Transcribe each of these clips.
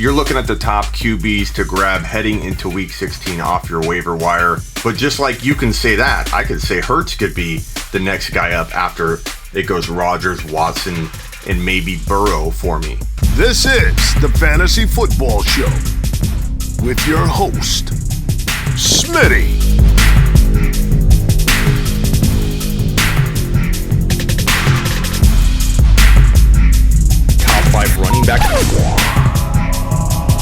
You're looking at the top QBs to grab heading into week 16 off your waiver wire. But just like you can say that, I could say Hurts could be the next guy up after it goes Rodgers, Watson, and maybe Burrow for me. This is the Fantasy Football Show with your host, Smitty. Top 5 running back.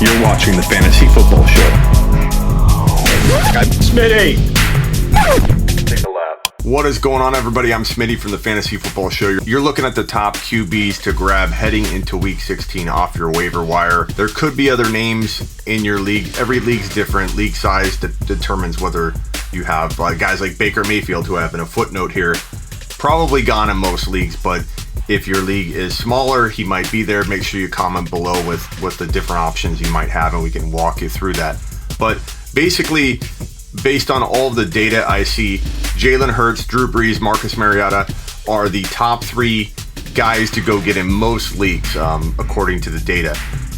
You're watching the Fantasy Football Show. I'm Smitty. Take a lap. What is going on, everybody? I'm Smitty from the Fantasy Football Show. You're looking at the top QBs to grab heading into week 16 off your waiver wire. There could be other names in your league. Every league's different. League size determines whether you have guys like Baker Mayfield, who I have in a footnote here, probably gone in most leagues, but if your league is smaller, he might be there. Make sure you comment below with the different options you might have, and we can walk you through that. But basically, based on all of the data I see, Jalen Hurts, Drew Brees, Marcus Mariota are the top 3 guys to go get in most leagues, according to the data.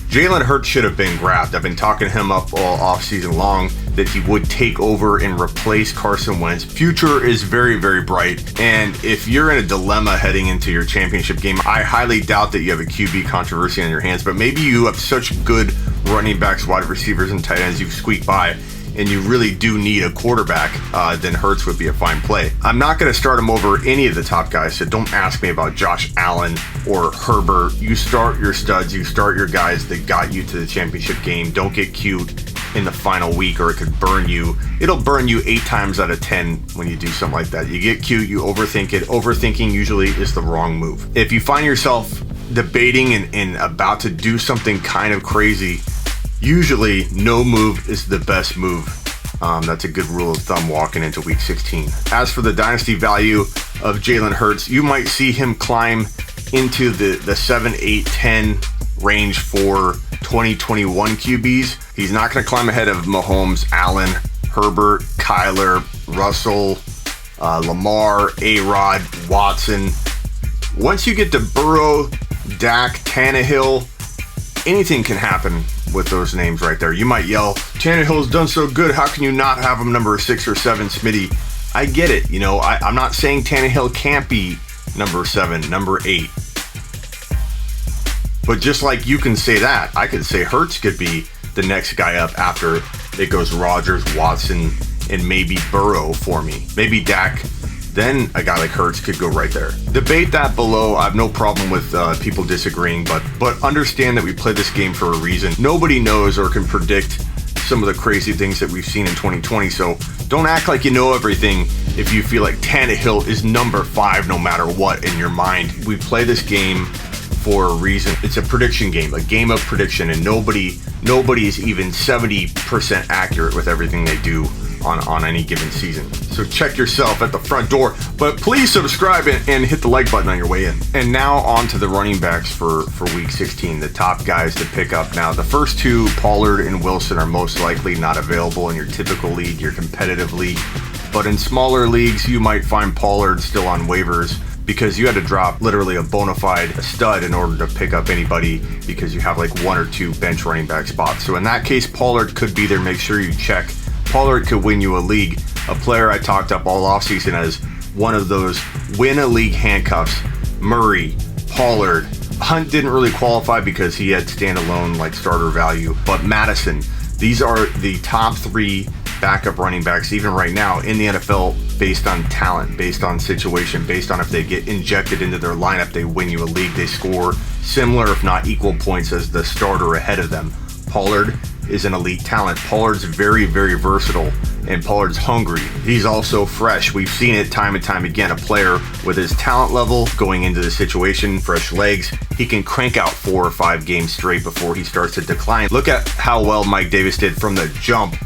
Jalen Hurts should have been grabbed. I've been talking him up all offseason long that he would take over and replace Carson Wentz. Future is very, very bright. And if you're in a dilemma heading into your championship game, I highly doubt that you have a QB controversy on your hands, but maybe you have such good running backs, wide receivers, and tight ends you've squeaked by, and you really do need a quarterback, then Hurts would be a fine play. I'm not going to start him over any of the top guys, so don't ask me about Josh Allen or Herbert. You start your studs, you start your guys that got you to the championship game. Don't get cute in the final week, or it could burn you. It'll burn you 8 times out of 10 when you do something like that. You get cute, you overthink it. Overthinking usually is the wrong move. If you find yourself debating and about to do something kind of crazy, usually no move is the best move. That's a good rule of thumb walking into week 16. As for the dynasty value of Jalen Hurts, you might see him climb into the 7, 8, 10 range for 2021 QBs. He's not going to climb ahead of Mahomes, Allen, Herbert, Kyler, Russell, Lamar, A-Rod, Watson. Once you get to Burrow, Dak, Tannehill, anything can happen with those names right there. You might yell, Tannehill's done so good, how can you not have him number 6 or 7, Smitty? I get it. You know, I'm not saying Tannehill can't be number 7, number 8. But just like you can say that, I could say Hurts could be the next guy up after it goes Rodgers, Watson, and maybe Burrow for me. Maybe Dak. Then a guy like Hurts could go right there. Debate that below. I have no problem with people disagreeing, but understand that we play this game for a reason. Nobody knows or can predict some of the crazy things that we've seen in 2020, so don't act like you know everything if you feel like Tannehill is number 5 no matter what in your mind. We play this game for a reason. It's a prediction game, a game of prediction, and nobody is even 70% accurate with everything they do on any given season. So check yourself at the front door, but please subscribe and hit the like button on your way in. And now on to the running backs for week 16, the top guys to pick up. Now the first 2, Pollard and Wilson, are most likely not available in your typical league, your competitive league, but in smaller leagues you might find Pollard still on waivers, because you had to drop literally a bona fide stud in order to pick up anybody, because you have like 1 or 2 bench running back spots. So in that case, Pollard could be there. Make sure you check. Pollard could win you a league. A player I talked up all offseason as one of those win a league handcuffs. Murray, Pollard. Hunt didn't really qualify because he had standalone like starter value, but Madison. These are the top 3 backup running backs even right now in the NFL, based on talent, based on situation, based on if they get injected into their lineup, they win you a league. They score similar if not equal points as the starter ahead of them. Pollard is an elite talent. Pollard's very, very versatile, and Pollard's hungry. He's also fresh. We've seen it time and time again. A player with his talent level going into the situation, fresh legs, he can crank out 4 or 5 games straight before he starts to decline. Look at how well Mike Davis did from the jump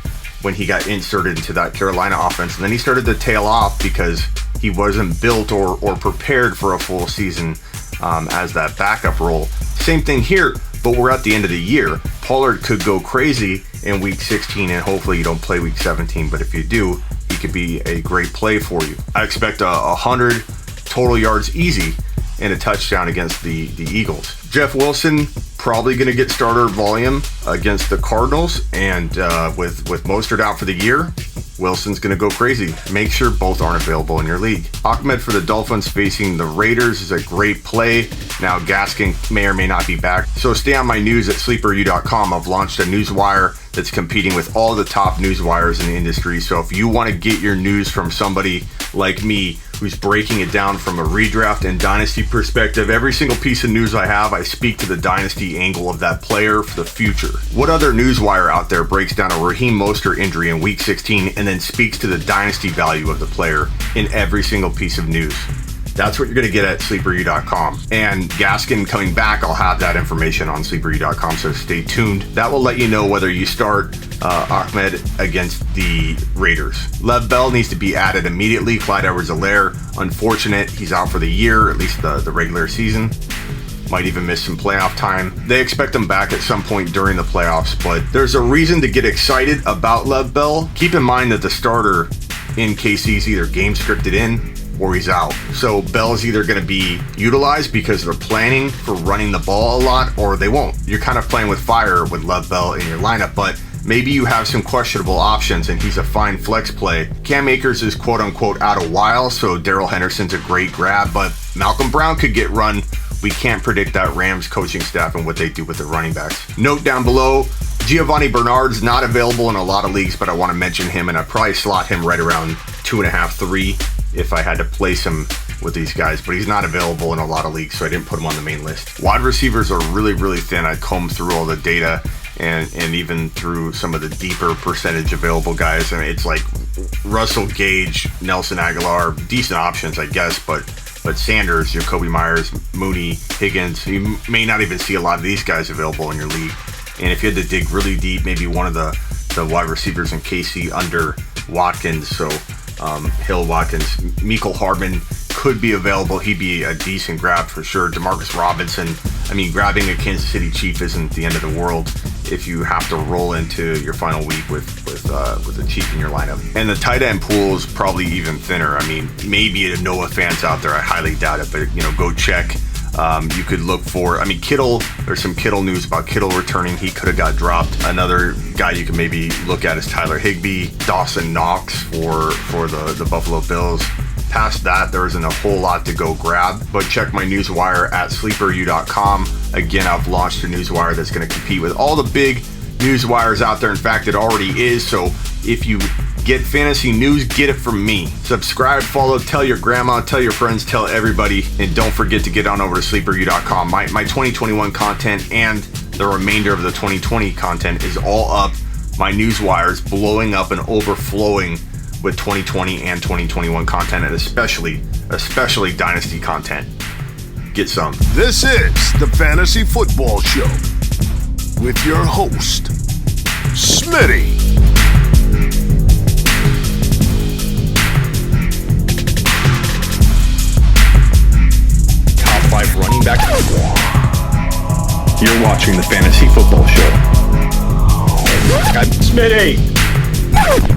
when he got inserted into that Carolina offense, and then he started to tail off because he wasn't built or prepared for a full season as that backup role. Same thing here, but we're at the end of the year. Pollard could go crazy in week 16, and hopefully you don't play week 17, but if you do, he could be a great play for you. I expect 100 total yards easy and a touchdown against the Eagles. Jeff Wilson probably going to get starter volume against the Cardinals, and with Mostert out for the year, Wilson's going to go crazy. Make sure both aren't available in your league. Ahmed for the Dolphins facing the Raiders is a great play. Now Gaskin may or may not be back, so stay on my news at sleeperu.com. I've launched a Newswire that's competing with all the top newswires in the industry. So if you want to get your news from somebody like me who's breaking it down from a redraft and dynasty perspective, every single piece of news I have, I speak to the dynasty angle of that player for the future. What other newswire out there breaks down a Raheem Mostert injury in week 16 and then speaks to the dynasty value of the player in every single piece of news? That's what you're going to get at sleeperu.com. And Gaskin coming back, I'll have that information on sleeperu.com, so stay tuned. That will let you know whether you start Ahmed against the Raiders. LeVeon Bell needs to be added immediately. Clyde Edwards-Helaire, unfortunate. He's out for the year, at least the regular season. Might even miss some playoff time. They expect him back at some point during the playoffs, but there's a reason to get excited about LeVeon Bell. Keep in mind that the starter in KC is either game scripted in or he's out. So Bell's either going to be utilized because they're planning for running the ball a lot, or they won't. You're kind of playing with fire with LeVeon Bell in your lineup, but maybe you have some questionable options and he's a fine flex play. Cam Akers is quote unquote out a while, so Darrell Henderson's a great grab, but Malcolm Brown could get run. We can't predict that Rams coaching staff and what they do with their running backs. Note down below, Giovani Bernard's not available in a lot of leagues, but I want to mention him, and I probably slot him right around 2.5, 3 if I had to place him with these guys, but he's not available in a lot of leagues, so I didn't put him on the main list. Wide receivers are really, really thin. I combed through all the data and even through some of the deeper percentage available guys. I mean, it's like Russell Gage, Nelson Aguilar, decent options, I guess, but Sanders, Jacoby Myers, Mooney, Higgins, you may not even see a lot of these guys available in your league. And if you had to dig really deep, maybe one of the wide receivers in KC under Watkins, so Hill, Watkins, Mecole Hardman could be available. He'd be a decent grab for sure. Demarcus Robinson, I mean, grabbing a Kansas City Chief isn't the end of the world if you have to roll into your final week with a Chief in your lineup. And the tight end pool is probably even thinner. I mean, maybe a Noah fans out there, I highly doubt it, but go check. You could look for, Kittle, there's some Kittle news about Kittle returning. He could have got dropped. Another guy you can maybe look at is Tyler Higbee, Dawson Knox for the Buffalo Bills. Past that, there isn't a whole lot to go grab, but check my Newswire at sleeperu.com. Again, I've launched a Newswire that's going to compete with all the big Newswires out there. In fact, it already is, so if you get fantasy news, get it from me. Subscribe, follow, tell your grandma, tell your friends, tell everybody, and don't forget to get on over to sleeperu.com. My 2021 content and the remainder of the 2020 content is all up. My Newswire is blowing up and overflowing with 2020 and 2021 content, and especially Dynasty content. Get some. This is the Fantasy Football Show with your host, Smitty. Top 5 running back. You're watching the Fantasy Football Show. I'm Smitty.